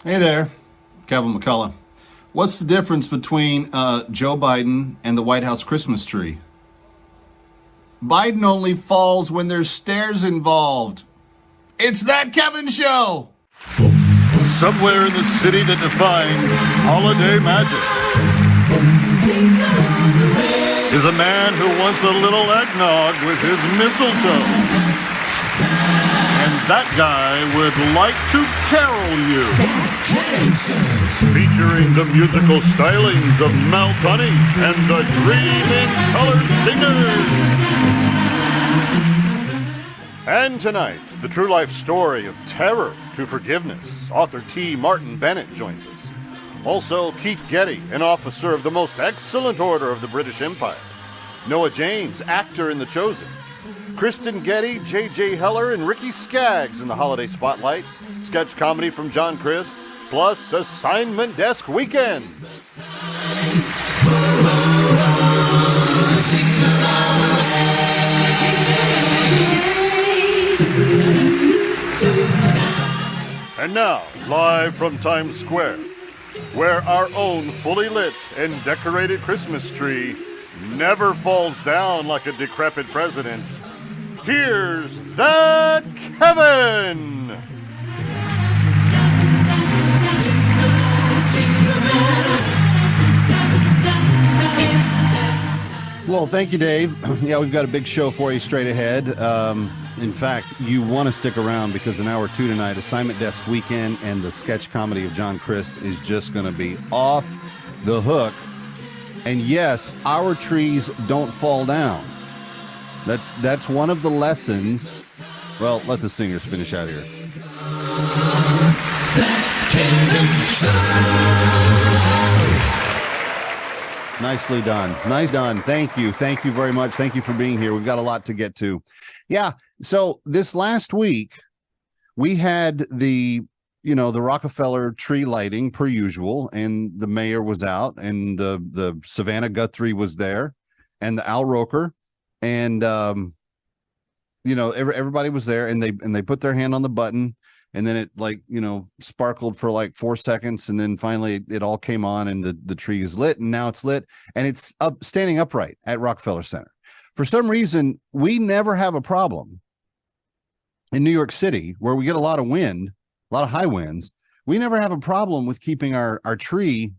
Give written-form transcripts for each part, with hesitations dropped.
Hey there, Kevin McCullough. What's the difference between Joe Biden and the White House Christmas tree? Biden only falls when there's stairs involved. It's that Kevin show! Somewhere in the city that defines holiday magic is a man who wants a little eggnog with his mistletoe. And that guy would like to carol you. Featuring the musical stylings of Mel Tunney and the Dream in Color Singers. And tonight, the true life story of terror to forgiveness. Author T. Martin Bennett joins us. Also, Keith Getty, an officer of the most excellent order of the British Empire. Noah James, actor in The Chosen. Kristen Getty, J.J. Heller, and Ricky Skaggs in the holiday spotlight. Sketch comedy from John Crist, plus Assignment Desk Weekend. And now, live from Times Square, where our own fully lit and decorated Christmas tree never falls down like a decrepit president, here's that Kevin! Well, thank you, Dave. Yeah, we've got a big show for you straight ahead. In fact, you want to stick around because in hour 2 tonight, Assignment Desk Weekend and the sketch comedy of John Crist is just going to be off the hook. And yes, our trees don't fall down. That's one of the lessons. Well, let the singers finish out here. Nicely done. Nice done. Thank you. Thank you very much. Thank you for being here. We've got a lot to get to. Yeah. So this last week, we had the Rockefeller tree lighting per usual, and the mayor was out, and the Savannah Guthrie was there, and the Al Roker. And everybody was there, and they put their hand on the button, and then it sparkled for like 4 seconds, and then finally it all came on, and the tree is lit, and now it's lit, and it's up standing upright at Rockefeller Center. For some reason, we never have a problem in New York City where we get a lot of wind, a lot of high winds. We never have a problem with keeping our tree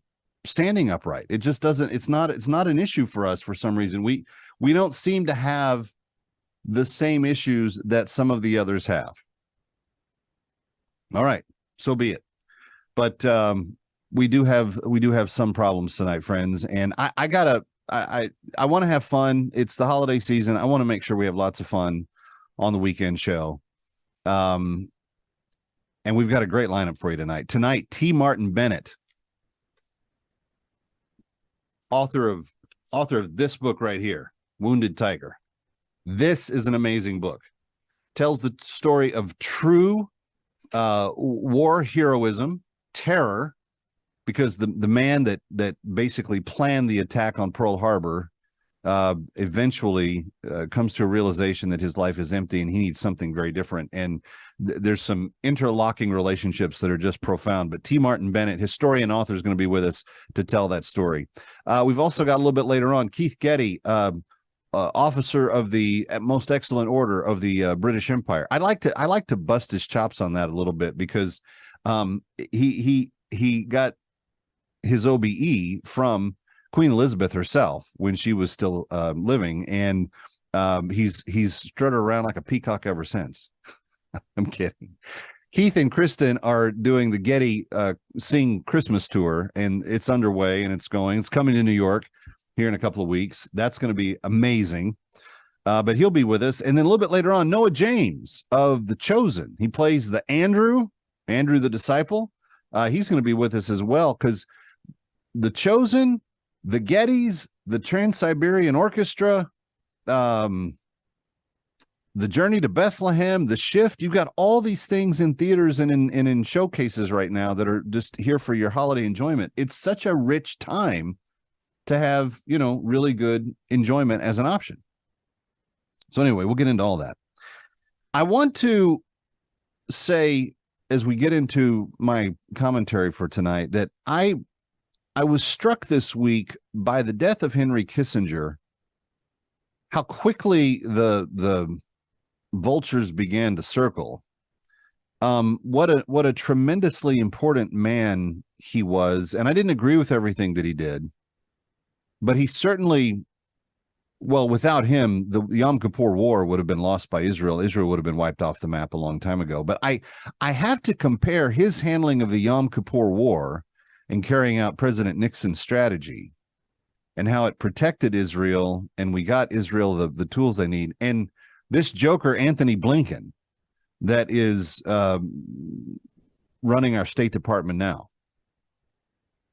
standing upright. It just doesn't. It's not an issue for us for some reason. We don't seem to have the same issues that some of the others have. All right, so be it. But we do have some problems tonight, friends. And I want to have fun. It's the holiday season. I want to make sure we have lots of fun on the weekend show. And we've got a great lineup for you tonight. Tonight, T. Martin Bennett, author of this book right here, Wounded Tiger. This is an amazing book. Tells the story of true war heroism, terror, because the man that basically planned the attack on Pearl Harbor eventually comes to a realization that his life is empty and he needs something very different. And there's some interlocking relationships that are just profound. But T. Martin Bennett, historian, author, is going to be with us to tell that story. We've also got a little bit later on Keith Getty, officer of the most excellent order of the British Empire. I like to bust his chops on that a little bit because he got his OBE from Queen Elizabeth herself when she was still living, and he's strutted around like a peacock ever since. I'm kidding. Keith and Kristen are doing the Getty Sing Christmas tour, and it's underway and it's coming to New York here in a couple of weeks. That's going to be amazing. But he'll be with us. And then a little bit later on, Noah James of The Chosen. He plays the Andrew the disciple. He's going to be with us as well, because The Chosen, the Gettys, the Trans-Siberian Orchestra, the Journey to Bethlehem, The Shift. You've got all these things in theaters and in showcases right now that are just here for your holiday enjoyment. It's such a rich time to have, really good enjoyment as an option. So anyway, we'll get into all that. I want to say as we get into my commentary for tonight, that I was struck this week by the death of Henry Kissinger, how quickly the vultures began to circle. What a tremendously important man he was. And I didn't agree with everything that he did, but he certainly, well, without him, the Yom Kippur War would have been lost by Israel. Israel would have been wiped off the map a long time ago. But I have to compare his handling of the Yom Kippur War and carrying out President Nixon's strategy and how it protected Israel, and we got Israel the tools they need. And this joker, Anthony Blinken, that is running our State Department now,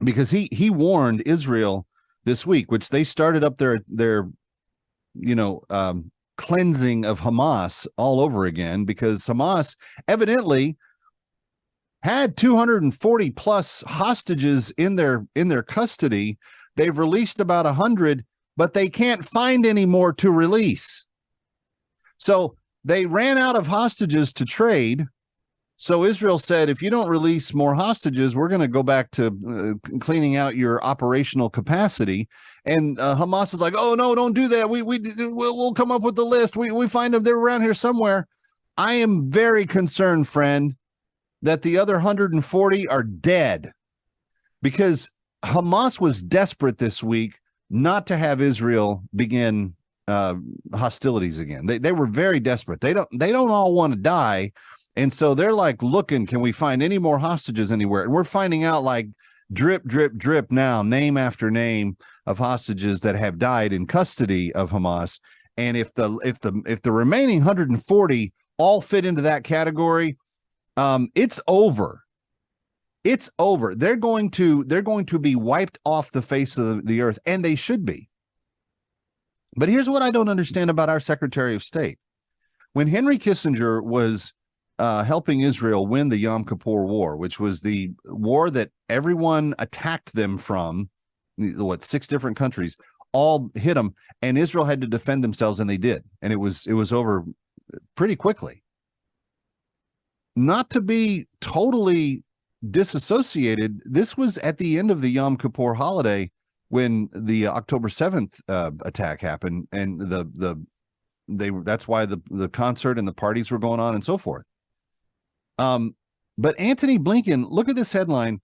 because he warned Israel this week, which they started up their cleansing of Hamas all over again, because Hamas evidently had 240 plus hostages in their custody. They've released about 100, but they can't find any more to release. So they ran out of hostages to trade. So Israel said, if you don't release more hostages, we're going to go back to cleaning out your operational capacity. And Hamas is like, oh, no, don't do that. We'll come up with the list. We find them. They're around here somewhere. I am very concerned, friend, that the other 140 are dead, because Hamas was desperate this week not to have Israel begin hostilities again. They were very desperate. They don't all want to die. And so they're like, looking, can we find any more hostages anywhere? And we're finding out, like, drip, drip, drip now, name after name of hostages that have died in custody of Hamas. And if the remaining 140 all fit into that category, it's over. It's over. They're going to be wiped off the face of the earth, and they should be. But here's what I don't understand about our Secretary of State. When Henry Kissinger was helping Israel win the Yom Kippur War, which was the war that everyone attacked them from, 6 different countries, all hit them, and Israel had to defend themselves, and they did. And it was over pretty quickly. Not to be totally disassociated, this was at the end of the Yom Kippur holiday when the October 7th attack happened, and that's why the concert and the parties were going on and so forth. But Anthony Blinken, look at this headline: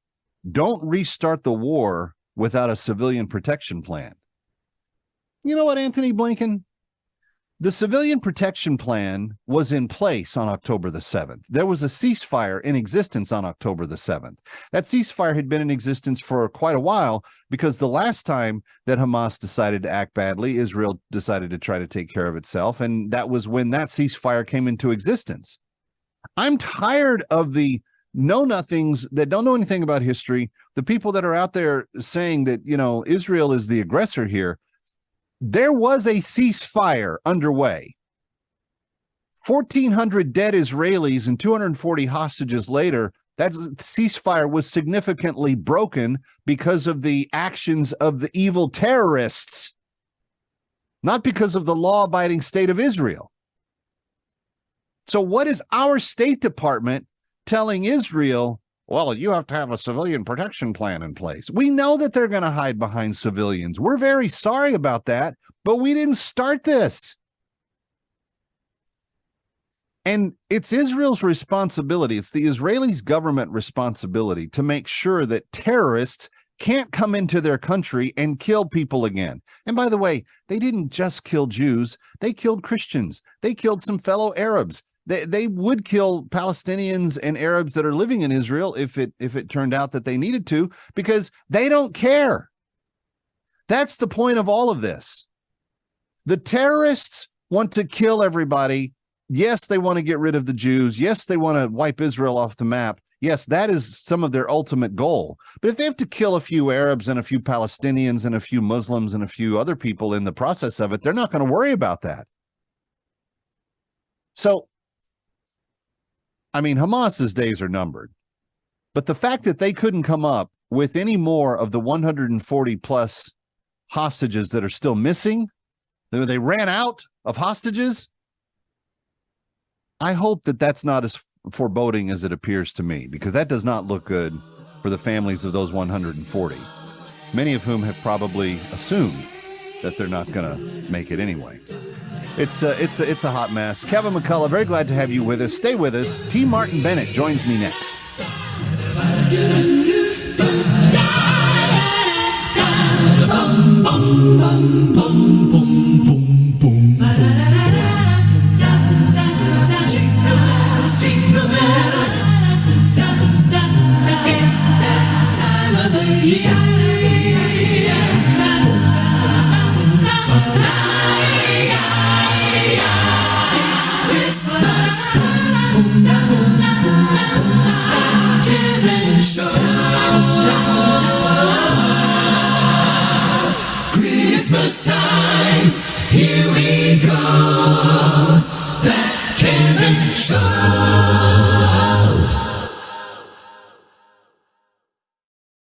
"Don't restart the war without a civilian protection plan." You know what, Anthony Blinken? The civilian protection plan was in place on October the 7th. There was a ceasefire in existence on October the 7th. That ceasefire had been in existence for quite a while, because the last time that Hamas decided to act badly, Israel decided to try to take care of itself. And that was when that ceasefire came into existence. I'm tired of the know-nothings that don't know anything about history, the people that are out there saying that, Israel is the aggressor here. There was a ceasefire underway. 1,400 dead Israelis and 240 hostages later, that ceasefire was significantly broken because of the actions of the evil terrorists, not because of the law-abiding state of Israel. So what is our State Department telling Israel? Well, you have to have a civilian protection plan in place. We know that they're going to hide behind civilians. We're very sorry about that, but we didn't start this. And it's Israel's responsibility. It's the Israeli government responsibility to make sure that terrorists can't come into their country and kill people again. And by the way, they didn't just kill Jews. They killed Christians. They killed some fellow Arabs. They would kill Palestinians and Arabs that are living in Israel if it turned out that they needed to, because they don't care. That's the point of all of this. The terrorists want to kill everybody. Yes, they want to get rid of the Jews. Yes, they want to wipe Israel off the map. Yes, that is some of their ultimate goal. But if they have to kill a few Arabs and a few Palestinians and a few Muslims and a few other people in the process of it, they're not going to worry about that. So, I mean, Hamas's days are numbered, but the fact that they couldn't come up with any more of the 140 plus hostages that are still missing, they ran out of hostages. I hope that that's not foreboding as it appears to me, because that does not look good for the families of those 140, many of whom have probably assumed that they're not going to make it anyway. It's a hot mess. Kevin McCullough, very glad to have you with us. Stay with us. T. Martin Bennett joins me next. It's that time of the year.